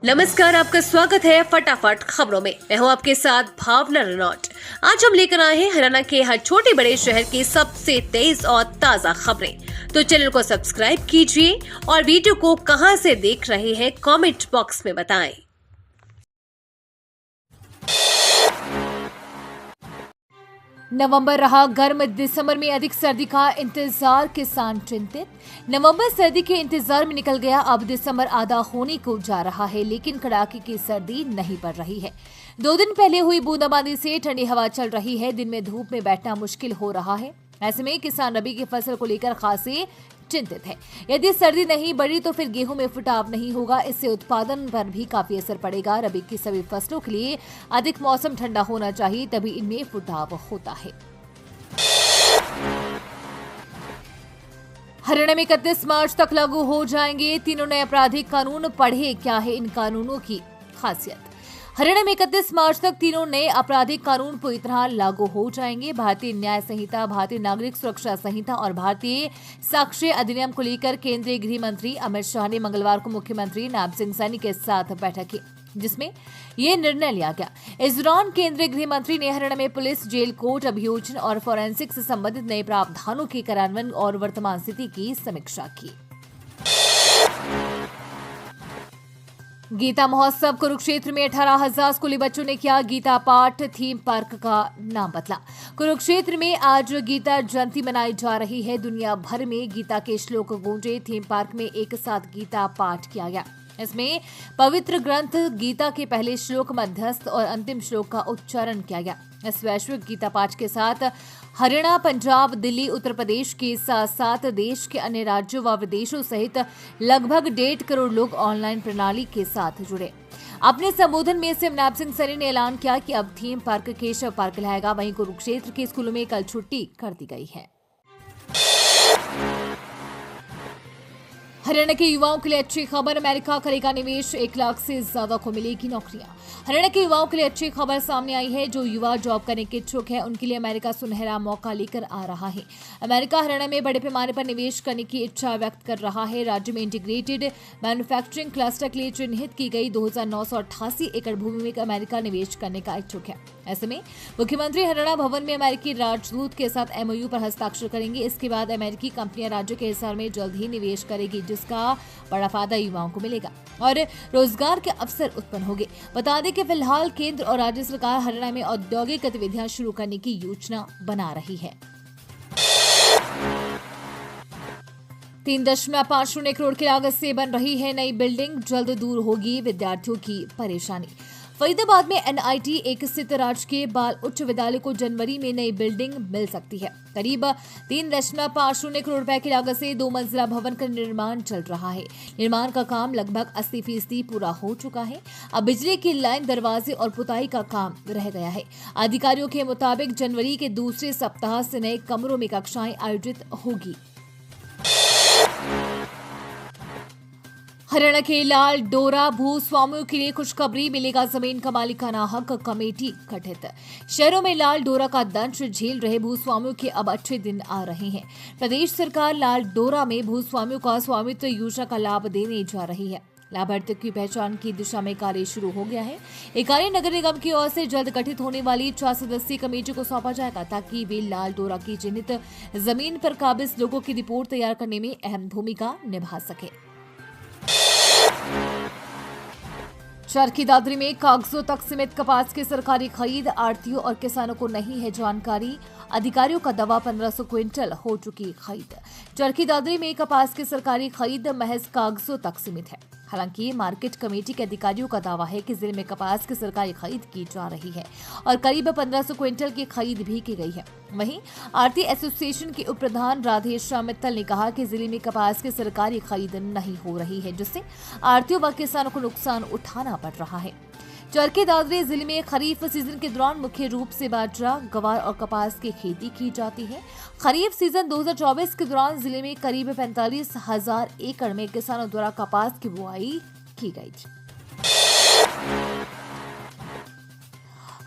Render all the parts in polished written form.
नमस्कार, आपका स्वागत है फटाफट खबरों में। मैं हूं आपके साथ भावना रनौट। आज हम लेकर आए हैं हरियाणा के हर छोटे बड़े शहर की सबसे तेज और ताजा खबरें। तो चैनल को सब्सक्राइब कीजिए और वीडियो को कहां से देख रहे हैं कमेंट बॉक्स में बताएं। नवंबर रहा गर्म, दिसंबर में अधिक सर्दी का इंतजार, किसान चिंतित। नवंबर सर्दी के इंतजार में निकल गया, अब दिसंबर आधा होने को जा रहा है, लेकिन कड़ाके की सर्दी नहीं पड़ रही है। 2 दिन पहले हुई बूंदाबांदी से ठंडी हवा चल रही है, दिन में धूप में बैठना मुश्किल हो रहा है। ऐसे में किसान रबी की फसल को लेकर खासे चिंतित है। यदि सर्दी नहीं बढ़ी तो फिर गेहूं में फुटाव नहीं होगा, इससे उत्पादन पर भी काफी असर पड़ेगा। रबी की सभी फसलों के लिए अधिक मौसम ठंडा होना चाहिए, तभी इनमें फुटाव होता है। हरियाणा में 31 मार्च तक लागू हो जाएंगे तीनों नए आपराधिक कानून। पढ़े क्या है इन कानूनों की खासियत। हरियाणा में 31 मार्च तक तीनों नए आपराधिक कानून पूरी तरह लागू हो जाएंगे। भारतीय न्याय संहिता, भारतीय नागरिक सुरक्षा संहिता और भारतीय साक्ष्य अधिनियम को लेकर केंद्रीय गृह मंत्री अमित शाह ने मंगलवार को मुख्यमंत्री नायब सिंह सैनी के साथ बैठक की, जिसमें ये निर्णय लिया गया। इस दौरान केंद्रीय गृह मंत्री ने हरियाणा में पुलिस, जेल, कोर्ट, अभियोजन और फोरेंसिक से संबंधित नए प्रावधानों के कार्यान्वयन और वर्तमान स्थिति की समीक्षा की। गीता महोत्सव, कुरुक्षेत्र में 18,000 स्कूली बच्चों ने किया गीता पाठ। थीम पार्क का नाम बदला। कुरुक्षेत्र में आज गीता जयंती मनाई जा रही है। दुनिया भर में गीता के श्लोक गूंजे। थीम पार्क में एक साथ गीता पाठ किया गया। इसमें पवित्र ग्रंथ गीता के पहले श्लोक, मध्यस्थ और अंतिम श्लोक का उच्चारण किया गया। इस वैश्विक गीता पाठ के साथ हरियाणा, पंजाब, दिल्ली, उत्तर प्रदेश के साथ साथ देश के अन्य राज्यों व विदेशों सहित लगभग 1.5 करोड़ लोग ऑनलाइन प्रणाली के साथ जुड़े। अपने संबोधन में सीएम नायब सिंह सैनी ने ऐलान किया कि अब थीम पार्क केशव पार्क कहलाएगा। वहीं कुरुक्षेत्र के स्कूलों में कल छुट्टी कर दी गई है। हरियाणा के युवाओं के लिए अच्छी खबर, अमेरिका करेगा निवेश, 1 लाख से ज्यादा को मिलेगी नौकरियां। हरियाणा के युवाओं के लिए अच्छी खबर सामने आई है। जो युवा जॉब करने के इच्छुक हैं, उनके लिए अमेरिका सुनहरा मौका लेकर आ रहा है। अमेरिका हरियाणा में बड़े पैमाने पर निवेश करने की इच्छा व्यक्त कर रहा है। राज्य में इंटीग्रेटेड मैन्युफैक्चरिंग क्लस्टर के लिए चिन्हित की गई 2,988 एकड़ भूमि में अमेरिका निवेश करने का इच्छुक है। ऐसे में मुख्यमंत्री हरियाणा भवन में अमेरिकी राजदूत के साथ MOU पर हस्ताक्षर करेंगे। इसके बाद अमेरिकी कंपनियां राज्य के हिस्सा में जल्द ही निवेश करेगी, जिसका बड़ा फायदा युवाओं को मिलेगा और रोजगार के अवसर उत्पन्न होंगे। बता दें कि फिलहाल केंद्र और राज्य सरकार हरियाणा में औद्योगिक गतिविधियां शुरू करने की योजना बना रही है। 3.50 करोड़ की लागत से बन रही है नई बिल्डिंग, जल्द दूर होगी विद्यार्थियों की परेशानी। फरीदाबाद में NIT एक स्थित राजकीय बाल उच्च विद्यालय को जनवरी में नई बिल्डिंग मिल सकती है। करीब 3.50 करोड़ रुपए की लागत से 2 मंजिला भवन का निर्माण चल रहा है। निर्माण का काम लगभग 80% पूरा हो चुका है। अब बिजली की लाइन, दरवाजे और पुताई का काम रह गया है। अधिकारियों के मुताबिक जनवरी के दूसरे सप्ताह से नए कमरों में कक्षाएं आयोजित होगी। हरियाणा के लाल डोरा भूस्वामियों के लिए खुशखबरी, मिलेगा जमीन का मालिकाना हक, कमेटी गठित। शहरों में लाल डोरा का दंश झेल रहे भूस्वामियों के अब अच्छे दिन आ रहे हैं। प्रदेश सरकार लाल डोरा में भूस्वामियों का स्वामित्व योजना का लाभ देने जा रही है। लाभार्थियों की पहचान की दिशा में कार्य शुरू हो गया है। एक कार्य नगर निगम की ओर से जल्द गठित होने वाली 4 सदस्यीय कमेटी को सौंपा जाएगा, ताकि वे लाल डोरा की चिन्हित जमीन पर काबिज लोगों की रिपोर्ट तैयार करने में अहम भूमिका निभा सके। चरखी दादरी में कागजों तक सीमित कपास की सरकारी खरीद, आढ़तियों और किसानों को नहीं है जानकारी। अधिकारियों का दावा 1500 क्विंटल हो चुकी खरीद। चरखी दादरी में कपास की सरकारी खरीद महज कागजों तक सीमित है। हालांकि मार्केट कमेटी के अधिकारियों का दावा है कि जिले में कपास की सरकारी खरीद की जा रही है और करीब 1500 क्विंटल की खरीद भी की गई है। वहीं आढ़ती एसोसिएशन के उप प्रधान राधेश्याम मित्तल ने कहा कि जिले में कपास की सरकारी खरीद नहीं हो रही है, जिससे आढ़तियों व किसानों को नुकसान उठाना पड़ रहा है। चरखी दादरी जिले में खरीफ सीजन के दौरान मुख्य रूप से बाजरा, ग्वार और कपास की खेती की जाती है। खरीफ सीजन 2024 के दौरान जिले में करीब 45,000 एकड़ में किसानों द्वारा कपास की बुआई की गई।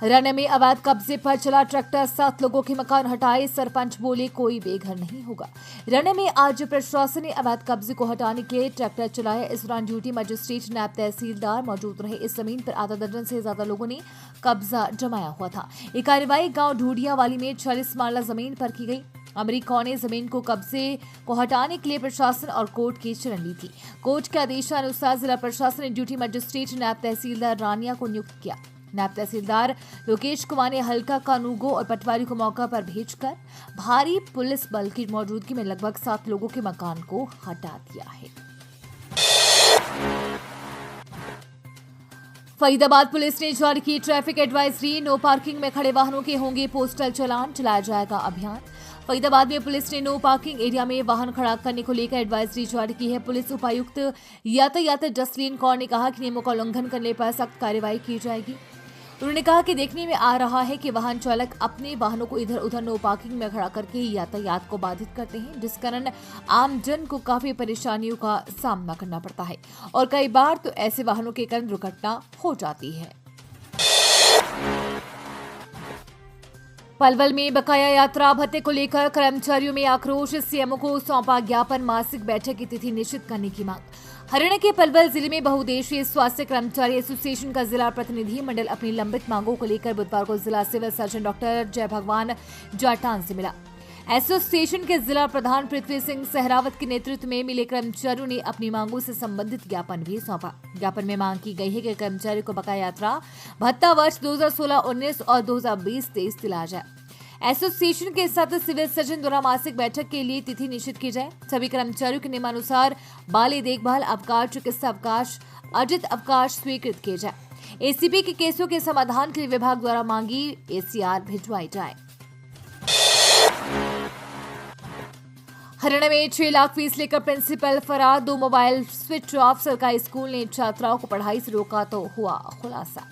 हरियाणा में अवैध कब्जे पर चला ट्रैक्टर, 7 लोगों के मकान हटाए, सरपंच बोले कोई बेघर नहीं होगा। हरियाणा में आज प्रशासन ने अवैध कब्जे को हटाने के लिए ट्रैक्टर चलाया। इस दौरान ड्यूटी मजिस्ट्रेट, नायब तहसीलदार मौजूद रहे। इस जमीन पर आधा दर्जन से ज्यादा लोगों ने कब्जा जमाया हुआ था। ये कार्रवाई गांव ढूंढियावाली में 40 माला जमीन पर की गई। अमरीका ने जमीन को कब्जे को हटाने के लिए प्रशासन और कोर्ट की शरण ली थी। कोर्ट के आदेशानुसार जिला प्रशासन ने ड्यूटी मजिस्ट्रेट नायब तहसीलदार रानिया को नियुक्त किया। नायब तहसीलदार लोकेश कुमार ने हल्का कानूगो और पटवारी को मौका पर भेजकर भारी पुलिस बल की मौजूदगी में लगभग 7 लोगों के मकान को हटा दिया है। फरीदाबाद पुलिस ने जारी की ट्रैफिक एडवाइजरी, नो पार्किंग में खड़े वाहनों के होंगे पोस्टल चालान, चलाया जाएगा अभियान। फरीदाबाद में पुलिस ने नो पार्किंग एरिया में वाहन खड़ा करने को लेकर एडवाइजरी जारी की है। पुलिस उपायुक्त यातायात जसलीन कौर ने कहा कि नियमों का उल्लंघन करने पर सख्त कार्रवाई की जाएगी। उन्होंने कहा कि देखने में आ रहा है कि वाहन चालक अपने वाहनों को इधर उधर नो पार्किंग में खड़ा करके यातायात को बाधित करते हैं, जिस कारण आमजन को काफी परेशानियों का सामना करना पड़ता है और कई बार तो ऐसे वाहनों के कारण दुर्घटना हो जाती है। पलवल में बकाया यात्रा भत्ते को लेकर कर्मचारियों में आक्रोश, सीएमओ को सौंपा ज्ञापन, मासिक बैठक की तिथि निश्चित करने की मांग। हरियाणा के पलवल जिले में बहुउद्देशीय स्वास्थ्य कर्मचारी एसोसिएशन का जिला प्रतिनिधि मंडल अपनी लंबित मांगों को लेकर बुधवार को जिला सिविल सर्जन डॉक्टर जय भगवान जाटान से मिला। एसोसिएशन के जिला प्रधान पृथ्वी सिंह सहरावत के नेतृत्व में मिले कर्मचारियों ने अपनी मांगों से संबंधित ज्ञापन भी सौंपा। ज्ञापन में मांग की गई है कि कर्मचारियों को बकाया यात्रा भत्ता वर्ष 2016-19 और 2020-23 दिलाया जाए। एसोसिएशन के साथ सिविल सर्जन द्वारा मासिक बैठक के लिए तिथि निश्चित की जाए। सभी कर्मचारियों के नियमानुसार बाली देखभाल अवकाश, चिकित्सा अवकाश, अर्जित अवकाश स्वीकृत किए जाए। एसीबी के केसों के समाधान के लिए विभाग द्वारा मांगी एसीआर भिजवाई जाए। हरियाणा में 6 लाख फीस लेकर प्रिंसिपल फरार, 2 मोबाइल स्विच ऑफ, सरकारी स्कूल ने छात्राओं को पढ़ाई से रोका तो हुआ खुलासा।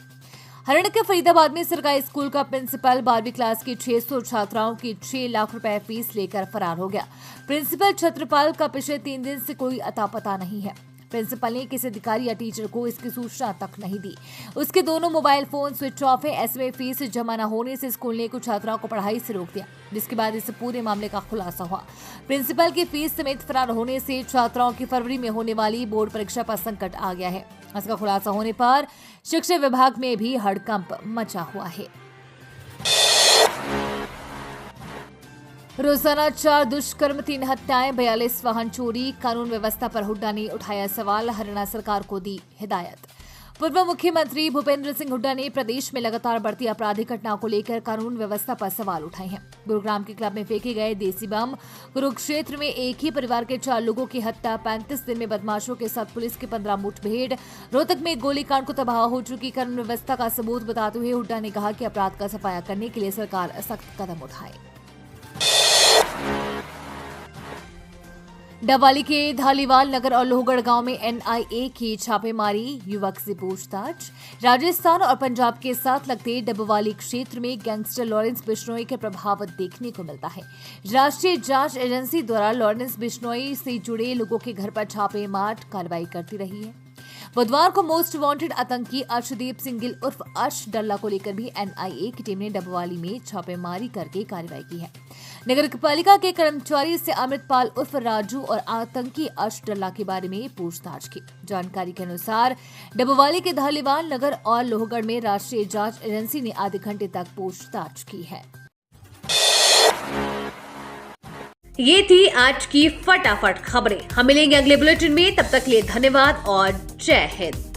हरियाणा के फरीदाबाद में सरकारी स्कूल का प्रिंसिपल 12वीं क्लास की 600 छात्राओं की 6 लाख रुपए फीस लेकर फरार हो गया। प्रिंसिपल छत्रपाल का पिछले 3 दिन से कोई अता पता नहीं है। प्रिंसिपल ने किसी अधिकारी या टीचर को इसकी सूचना तक नहीं दी। उसके दोनों मोबाइल फोन स्विच ऑफ है। ऐसे में फीस जमा न होने से स्कूल ने कुछ छात्राओं को पढ़ाई से रोक दिया, जिसके बाद इस पूरे मामले का खुलासा हुआ। प्रिंसिपल की फीस समेत फरार होने से छात्राओं की फरवरी में होने वाली बोर्ड परीक्षा पर संकट आ गया है। इसका खुलासा होने पर शिक्षा विभाग में भी हड़कंप मचा हुआ है। रोजाना 4 दुष्कर्म, 3 हत्याएं, 42 वाहन चोरी, कानून व्यवस्था पर हुड्डा ने उठाया सवाल, हरियाणा सरकार को दी हिदायत। पूर्व मुख्यमंत्री भूपेंद्र सिंह हुड्डा ने प्रदेश में लगातार बढ़ती आपराधिक घटनाओं को लेकर कानून व्यवस्था पर सवाल उठाए हैं। गुरुग्राम के क्लब में फेंके गए देसी बम, कुरुक्षेत्र में एक ही परिवार के 4 लोगों की हत्या, 35 दिन में बदमाशों के साथ पुलिस की 15 मुठभेड़, रोहतक में गोलीकांड को तबाह हो चुकी कानून व्यवस्था का सबूत बताते हुए हुड्डा ने कहा कि अपराध का सफाया करने के लिए सरकार सख्त कदम उठाए। डबवाली के धालीवाल नगर और लोहगढ़ गांव में एनआईए की छापेमारी, युवक से पूछताछ। राजस्थान और पंजाब के साथ लगते डबवाली क्षेत्र में गैंगस्टर लॉरेंस बिश्नोई के प्रभाव देखने को मिलता है। राष्ट्रीय जांच एजेंसी द्वारा लॉरेंस बिश्नोई से जुड़े लोगों के घर पर छापेमार कार्रवाई करती रही है। बुधवार को मोस्ट वांटेड आतंकी अर्शदीप सिंह गिल उर्फ अर्श डल्ला को लेकर भी एनआईए की टीम ने डबवाली में छापेमारी करके कार्रवाई की है। नगर पालिका के कर्मचारी से अमृतपाल उर्फ राजू और आतंकी अर्श डल्ला के बारे में पूछताछ की। जानकारी के अनुसार डबवाली के धालीवाल नगर और लोहगढ़ में राष्ट्रीय जांच एजेंसी ने आधे घंटे तक पूछताछ की है। ये थी आज की फटाफट खबरें। हम मिलेंगे अगले बुलेटिन में, तब तक के लिए धन्यवाद और जय हिंद।